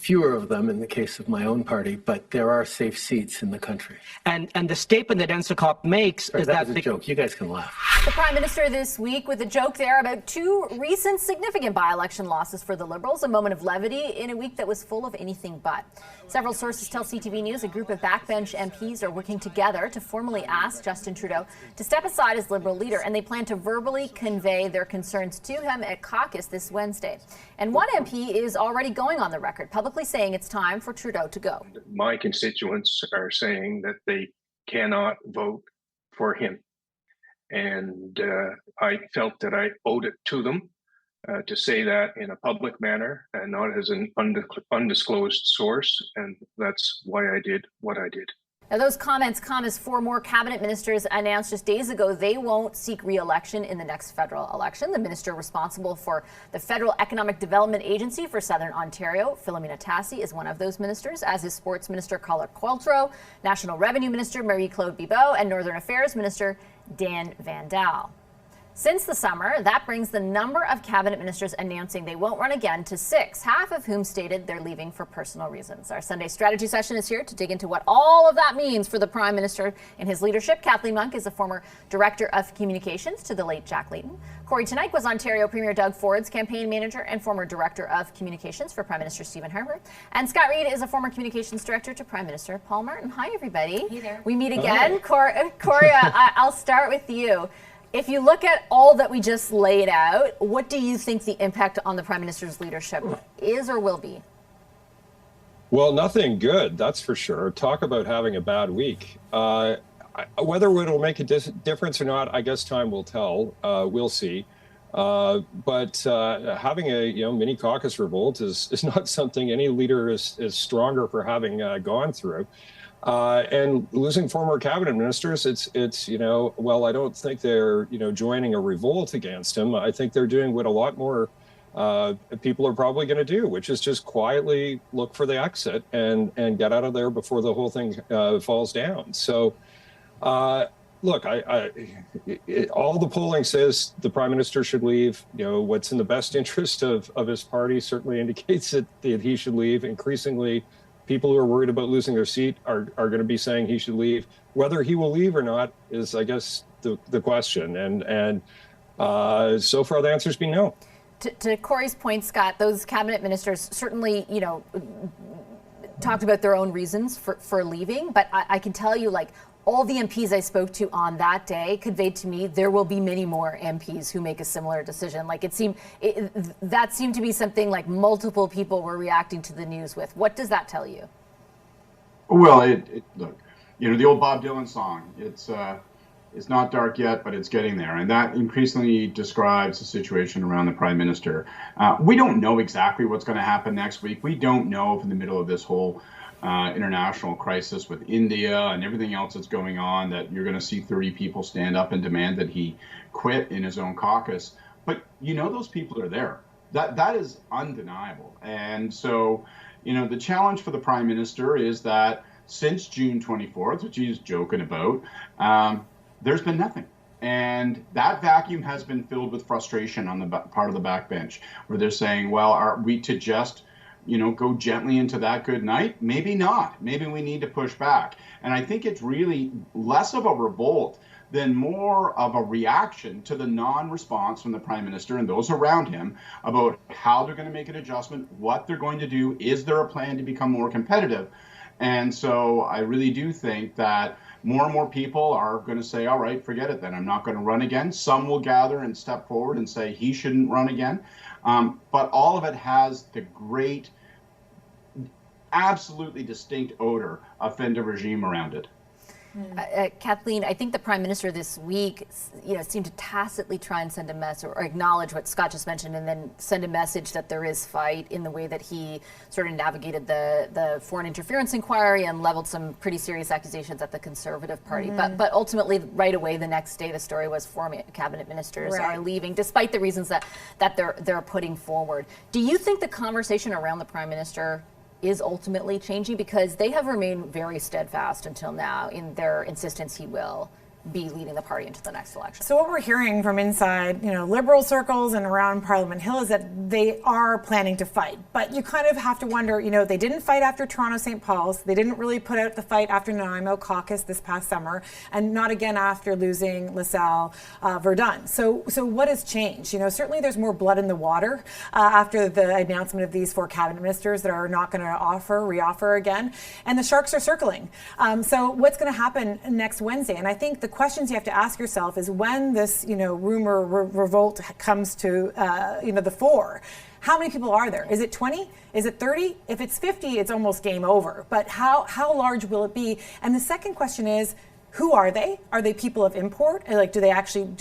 fewer of them in the case of my own party, but there are safe seats in the country. And the statement that NSICOP makes is that was a joke. You guys can laugh. The Prime Minister this week with a joke there about two recent significant by-election losses for the Liberals, a moment of levity in a week that was full of anything but. Several sources tell CTV News a group of backbench MPs are working together to formally ask Justin Trudeau to step aside as Liberal leader, and they plan to verbally convey their concerns to him at caucus this Wednesday. And one MP is already going on the record, publicly saying it's time for Trudeau to go. My constituents are saying that they cannot vote for him. And I felt that I owed it to them to say that in a public manner and not as an undisclosed source. And that's why I did what I did. Now, those comments come as four more cabinet ministers announced just days ago they won't seek re-election in the next federal election. The minister responsible for the Federal Economic Development Agency for Southern Ontario, Philomena Tassi, is one of those ministers, as is Sports Minister Carla Qualtrough, National Revenue Minister Marie-Claude Bibeau, and Northern Affairs Minister Dan Van Daal. Since the summer, that brings the number of cabinet ministers announcing they won't run again to 6, half of whom stated they're leaving for personal reasons. Our Sunday strategy session is here to dig into what all of that means for the Prime Minister and his leadership. Kathleen Monk is a former Director of Communications to the late Jack Layton. Corey Tonight was Ontario Premier Doug Ford's campaign manager and former Director of Communications for Prime Minister Stephen Harper. And Scott Reid is a former Communications Director to Prime Minister Paul Martin. Hi, everybody. Hey there. We meet again. Corey, I'll start with you. If you look at all that we just laid out, what do you think the impact on the Prime Minister's leadership is or will be? Well, nothing good, that's for sure. Talk about having a bad week. Whether it'll make a difference or not, I guess time will tell. We'll see. But having a mini caucus revolt is not something any leader is stronger for having gone through. And losing former cabinet ministers, it's well, I don't think they're joining a revolt against him. I think they're doing what a lot more people are probably going to do, which is just quietly look for the exit and get out of there before the whole thing falls down. So, look, all the polling says the Prime Minister should leave. What's in the best interest of his party certainly indicates that he should leave. Increasingly, people who are worried about losing their seat are going to be saying he should leave. Whether he will leave or not is, I guess, the question. And so far, the answer's been no. To Corey's point, Scott, those cabinet ministers certainly, talked about their own reasons for leaving. But I can tell you, all the MPs I spoke to on that day conveyed to me there will be many more MPs who make a similar decision. That seemed to be something like multiple people were reacting to the news with. What does that tell you? Well, look, the old Bob Dylan song, it's not dark yet, but it's getting there. And that increasingly describes the situation around the Prime Minister. We don't know exactly what's going to happen next week. We don't know if in the middle of this whole international crisis with India and everything else that's going on, that you're going to see 30 people stand up and demand that he quit in his own caucus. But those people are there. That is undeniable. And so, the challenge for the Prime Minister is that since June 24th, which he's joking about, there's been nothing. And that vacuum has been filled with frustration on the part of the backbench, where they're saying, well, are we to just go gently into that good night? Maybe not. Maybe we need to push back. And I think it's really less of a revolt than more of a reaction to the non-response from the Prime Minister and those around him about how they're going to make an adjustment, what they're going to do, is there a plan to become more competitive? And so I really do think that more and more people are going to say, all right, forget it then. I'm not going to run again. Some will gather and step forward and say he shouldn't run again. But all of it has the great, absolutely distinct odor of fin de regime around it. Kathleen, I think the Prime Minister this week, seemed to tacitly try and send a message or acknowledge what Scott just mentioned, and then send a message that there is fight in the way that he sort of navigated the foreign interference inquiry and leveled some pretty serious accusations at the Conservative Party. But ultimately, right away, the next day, the story was four cabinet ministers are leaving, despite the reasons that they're putting forward. Do you think the conversation around the Prime Minister is ultimately changing? Because they have remained very steadfast until now in their insistence he will be leading the party into the next election. So what we're hearing from inside, Liberal circles and around Parliament Hill is that they are planning to fight. But you kind of have to wonder, they didn't fight after Toronto St. Paul's. They didn't really put out the fight after Nanaimo caucus this past summer, and not again after losing LaSalle Verdun. So what has changed? Certainly there's more blood in the water after the announcement of these 4 cabinet ministers that are not going to reoffer again. And the sharks are circling. So what's going to happen next Wednesday? And I think the questions you have to ask yourself is when this, rumor revolt comes to, the fore, how many people are there? Is it 20? Is it 30? If it's 50, it's almost game over. But how large will it be? And the second question is, who are they? Are they people of import? Like, do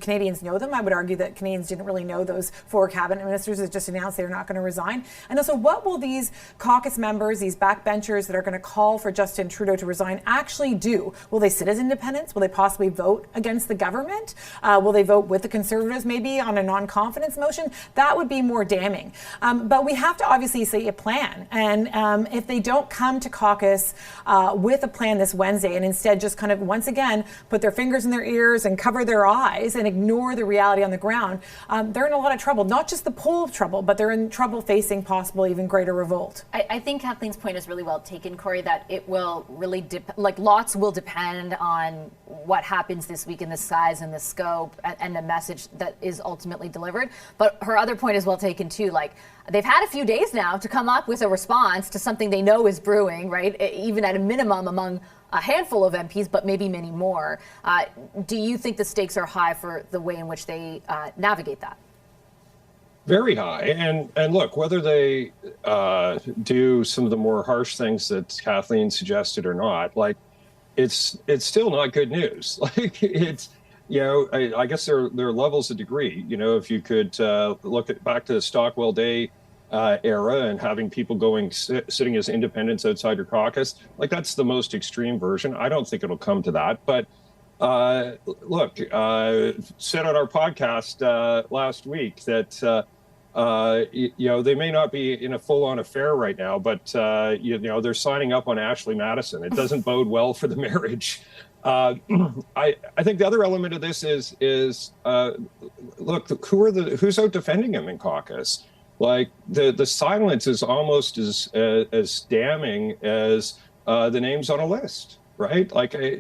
Canadians know them? I would argue that Canadians didn't really know those 4 cabinet ministers that just announced they're not going to resign. And also, what will these caucus members, these backbenchers that are going to call for Justin Trudeau to resign actually do? Will they sit as independents? Will they possibly vote against the government? Will they vote with the Conservatives maybe on a non-confidence motion? That would be more damning. But we have to obviously see a plan. And if they don't come to caucus with a plan this Wednesday and instead just kind of once again put their fingers in their ears and cover their eyes and ignore the reality on the ground, they're in a lot of trouble. Not just the poll trouble, but they're in trouble facing possible even greater revolt. I think Kathleen's point is really well taken, Corey, that it will really, lots will depend on what happens this week in the size and the scope and the message that is ultimately delivered. But her other point is well taken too. They've had a few days now to come up with a response to something they know is brewing, right? Even at a minimum among a handful of MPs, but maybe many more. Do you think the stakes are high for the way in which they navigate that? Very high. And look, whether they do some of the more harsh things that Kathleen suggested or not, it's still not good news. It's, I guess there are levels of degree. If you could look back to the Stockwell Day era and having people sitting as independents outside your caucus, that's the most extreme version. I don't think it'll come to that. But look, said on our podcast last week that they may not be in a full-on affair right now, but they're signing up on Ashley Madison. It doesn't bode well for the marriage. I think the other element of this is look, who's out defending him in caucus? The silence is almost as damning as the names on a list, right?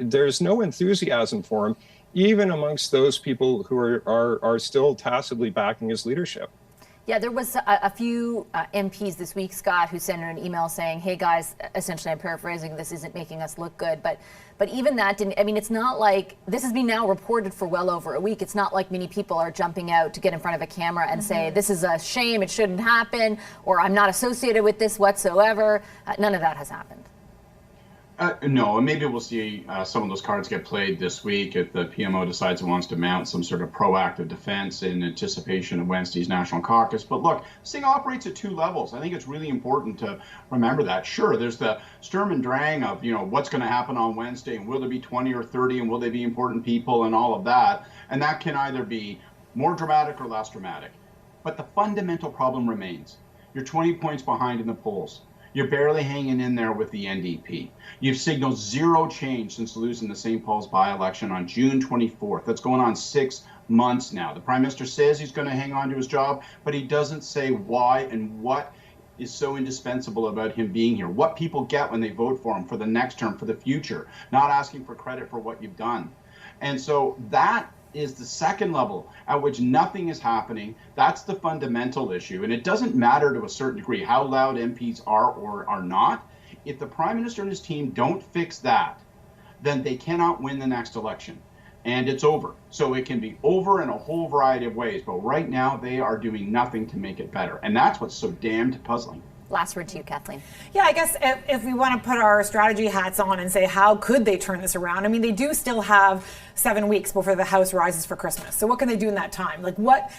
There's no enthusiasm for him, even amongst those people who are still tacitly backing his leadership. Yeah, there was a few MPs this week, Scott, who sent an email saying, hey guys, essentially I'm paraphrasing, this isn't making us look good. But even that didn't, it's not like, this has been now reported for well over a week. It's not like many people are jumping out to get in front of a camera and say, this is a shame, it shouldn't happen, or I'm not associated with this whatsoever. None of that has happened. No, and maybe we'll see some of those cards get played this week if the PMO decides it wants to mount some sort of proactive defense in anticipation of Wednesday's National Caucus. But look, this thing operates at 2 levels. I think it's really important to remember that. Sure, there's the Sturm and Drang of, what's going to happen on Wednesday, and will there be 20 or 30, and will they be important people, and all of that. And that can either be more dramatic or less dramatic. But the fundamental problem remains. You're 20 points behind in the polls. You're barely hanging in there with the NDP. You've signaled zero change since losing the St. Paul's by-election on June 24th. That's going on 6 months now. The Prime Minister says he's going to hang on to his job, but he doesn't say why and what is so indispensable about him being here. What people get when they vote for him for the next term, for the future, not asking for credit for what you've done. And so that is the second level at which nothing is happening. That's the fundamental issue. And it doesn't matter to a certain degree how loud MPs are or are not. If the Prime Minister and his team don't fix that, then they cannot win the next election. And it's over. So it can be over in a whole variety of ways. But right now, they are doing nothing to make it better. And that's what's so damned puzzling. Last word to you, Kathleen. Yeah, I guess if we want to put our strategy hats on and say, how could they turn this around? They do still have 7 weeks before the House rises for Christmas. So what can they do in that time? What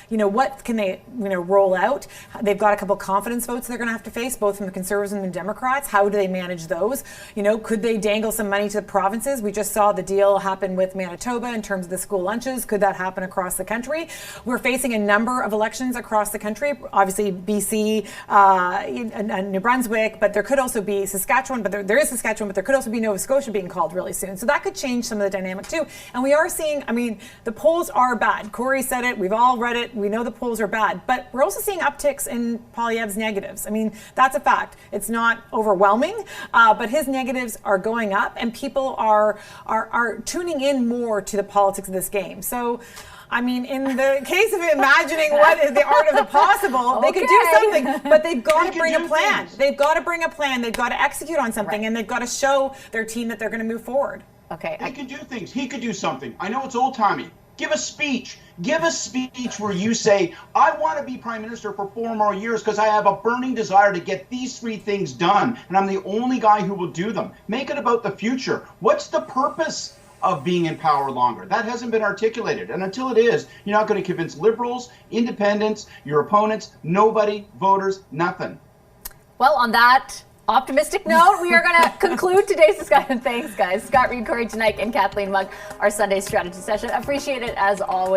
can they, roll out? They've got a couple confidence votes they're going to have to face, both from the Conservatives and the Democrats. How do they manage those? Could they dangle some money to the provinces? We just saw the deal happen with Manitoba in terms of the school lunches. Could that happen across the country? We're facing a number of elections across the country. Obviously, BC, and New Brunswick, but there could also be Saskatchewan, but there is Saskatchewan, but there could also be Nova Scotia being called really soon. So that could change some of the dynamic too. And we we are seeing, I mean, the polls are bad. Corey said it, we've all read it, we know the polls are bad, but we're also seeing upticks in Poilievre's negatives. I mean, that's a fact. It's not overwhelming, but his negatives are going up, and people are tuning in more to the politics of this game. So, I mean, in the case of imagining what is the art of the possible, they could do something, but they've got to bring a plan. They've got to bring a plan. They've got to execute on something, and they've got to show their team that they're going to move forward. Okay. They can do things. He could do something. I know it's old-timey. Give a speech. Give a speech where you say, I want to be prime minister for 4 more years because I have a burning desire to get these 3 things done, and I'm the only guy who will do them. Make it about the future. What's the purpose of being in power longer? That hasn't been articulated. And until it is, you're not going to convince Liberals, independents, your opponents, nobody, voters, nothing. Well, on that optimistic note, we are going to conclude today's discussion. Thanks, guys. Scott Reed, Corey Tonight, and Kathleen Munk, our Sunday strategy session. Appreciate it as always.